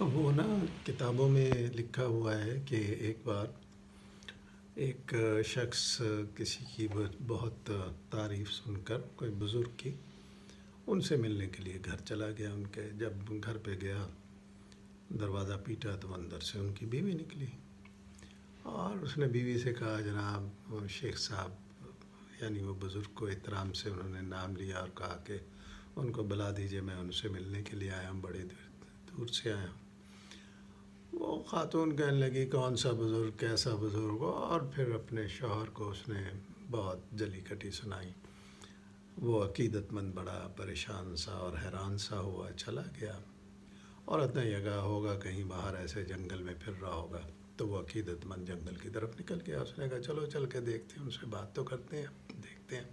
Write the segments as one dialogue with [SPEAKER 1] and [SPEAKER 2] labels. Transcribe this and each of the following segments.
[SPEAKER 1] وہ نا کتابوں میں لکھا ہوا ہے کہ ایک بار ایک شخص کسی کی بہت تعریف سن کر، کوئی بزرگ کی، ان سے ملنے کے لیے گھر چلا گیا. ان کے جب گھر پہ گیا، دروازہ پیٹا تو اندر سے ان کی بیوی نکلی اور اس نے بیوی سے کہا، جناب شیخ صاحب، یعنی وہ بزرگ کو احترام سے انہوں نے نام لیا اور کہا کہ ان کو بلا دیجئے، میں ان سے ملنے کے لیے آیا ہوں، بڑے دور سے آیا ہوں. وہ خاتون کہنے لگی، کون سا بزرگ، کیسا بزرگ، اور پھر اپنے شوہر کو اس نے بہت جلی کٹی سنائی. وہ عقیدت مند بڑا پریشان سا اور حیران سا ہوا چلا گیا. عورت نے یہ کہا ہوگا کہیں باہر ایسے جنگل میں پھر رہا ہوگا. تو وہ عقیدت مند جنگل کی طرف نکل گیا. اس نے کہا چلو چل کے دیکھتے ہیں، ان سے بات تو کرتے ہیں، دیکھتے ہیں.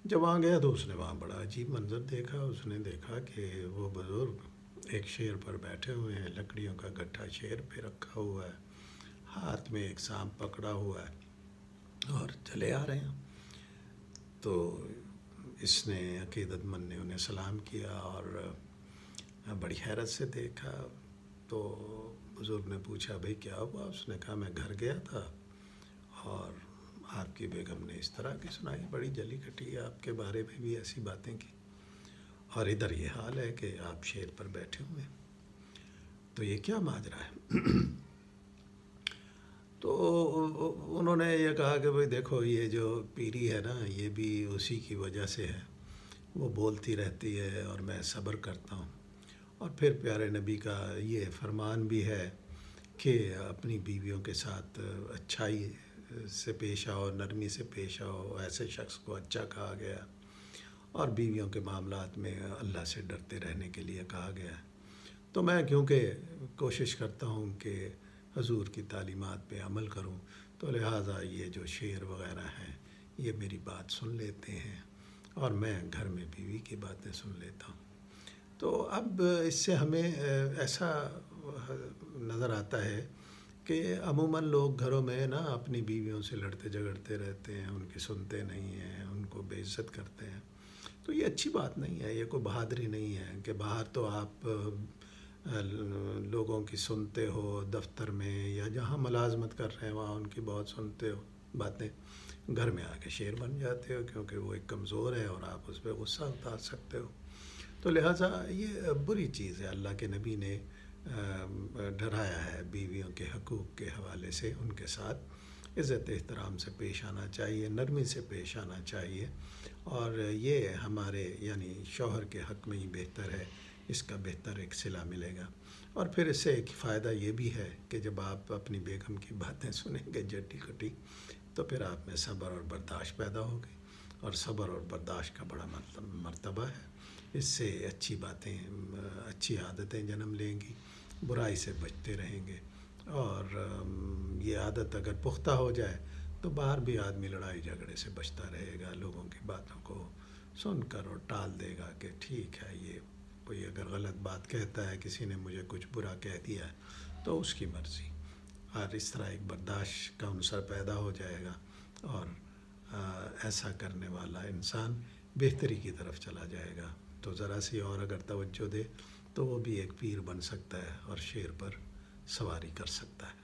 [SPEAKER 1] جب وہاں گیا تو اس نے وہاں بڑا عجیب منظر دیکھا. اس نے دیکھا کہ وہ بزرگ ایک شیر پر بیٹھے ہوئے ہیں، لکڑیوں کا گٹھا شیر پہ رکھا ہوا ہے، ہاتھ میں ایک سانپ پکڑا ہوا ہے اور چلے آ رہے ہیں. تو اس نے عقیدت مند نے انہیں سلام کیا اور بڑی حیرت سے دیکھا. تو بزرگ نے پوچھا، بھئی کیا ہوا؟ اس نے کہا، میں گھر گیا تھا اور آپ کی بیگم نے اس طرح کی سنائی، بڑی جلی کٹی، آپ کے بارے میں بھی ایسی باتیں کی، اور ادھر یہ حال ہے کہ آپ شیر پر بیٹھے ہوئے ہیں، تو یہ کیا ماجرا ہے؟ تو انہوں نے یہ کہا کہ بھئی دیکھو، یہ جو پیری ہے نا، یہ بھی اسی کی وجہ سے ہے. وہ بولتی رہتی ہے اور میں صبر کرتا ہوں. اور پھر پیارے نبی کا یہ فرمان بھی ہے کہ اپنی بیویوں کے ساتھ اچھائی سے پیش آؤ، نرمی سے پیش آؤ. ایسے شخص کو اچھا کہا گیا، اور بیویوں کے معاملات میں اللہ سے ڈرتے رہنے کے لیے کہا گیا ہے. تو میں کیونکہ کوشش کرتا ہوں کہ حضور کی تعلیمات پہ عمل کروں، تو لہٰذا یہ جو شعر وغیرہ ہیں یہ میری بات سن لیتے ہیں، اور میں گھر میں بیوی کی باتیں سن لیتا ہوں. تو اب اس سے ہمیں ایسا نظر آتا ہے کہ عموماً لوگ گھروں میں نا اپنی بیویوں سے لڑتے جھگڑتے رہتے ہیں، ان کی سنتے نہیں ہیں، ان کو بے عزت کرتے ہیں. تو یہ اچھی بات نہیں ہے، یہ کوئی بہادری نہیں ہے کہ باہر تو آپ لوگوں کی سنتے ہو، دفتر میں یا جہاں ملازمت کر رہے ہیں وہاں ان کی بہت سنتے ہو باتیں، گھر میں آ کے شیر بن جاتے ہو کیونکہ وہ ایک کمزور ہے اور آپ اس پہ غصہ اتار سکتے ہو. تو لہٰذا یہ بری چیز ہے. اللہ کے نبی نے ڈرایا ہے بیویوں کے حقوق کے حوالے سے. ان کے ساتھ عزت احترام سے پیش آنا چاہیے، نرمی سے پیش آنا چاہیے، اور یہ ہمارے یعنی شوہر کے حق میں ہی بہتر ہے. اس کا بہتر ایک صلہ ملے گا. اور پھر اس سے ایک فائدہ یہ بھی ہے کہ جب آپ اپنی بیگم کی باتیں سنیں گے جٹی کٹی، تو پھر آپ میں صبر اور برداشت پیدا ہوگی، اور صبر اور برداشت کا بڑا مرتبہ ہے. اس سے اچھی باتیں، اچھی عادتیں جنم لیں گی، برائی سے بچتے رہیں گے. اور یہ عادت اگر پختہ ہو جائے تو باہر بھی آدمی لڑائی جھگڑے سے بچتا رہے گا، لوگوں کی باتوں کو سن کر اور ٹال دے گا کہ ٹھیک ہے، یہ کوئی اگر غلط بات کہتا ہے، کسی نے مجھے کچھ برا کہہ دیا ہے تو اس کی مرضی. اور اس طرح ایک برداشت کا عنصر پیدا ہو جائے گا، اور ایسا کرنے والا انسان بہتری کی طرف چلا جائے گا. تو ذرا سی اور اگر توجہ دے تو وہ بھی ایک پیر بن سکتا ہے اور شیر پر سواری کر سکتا ہے.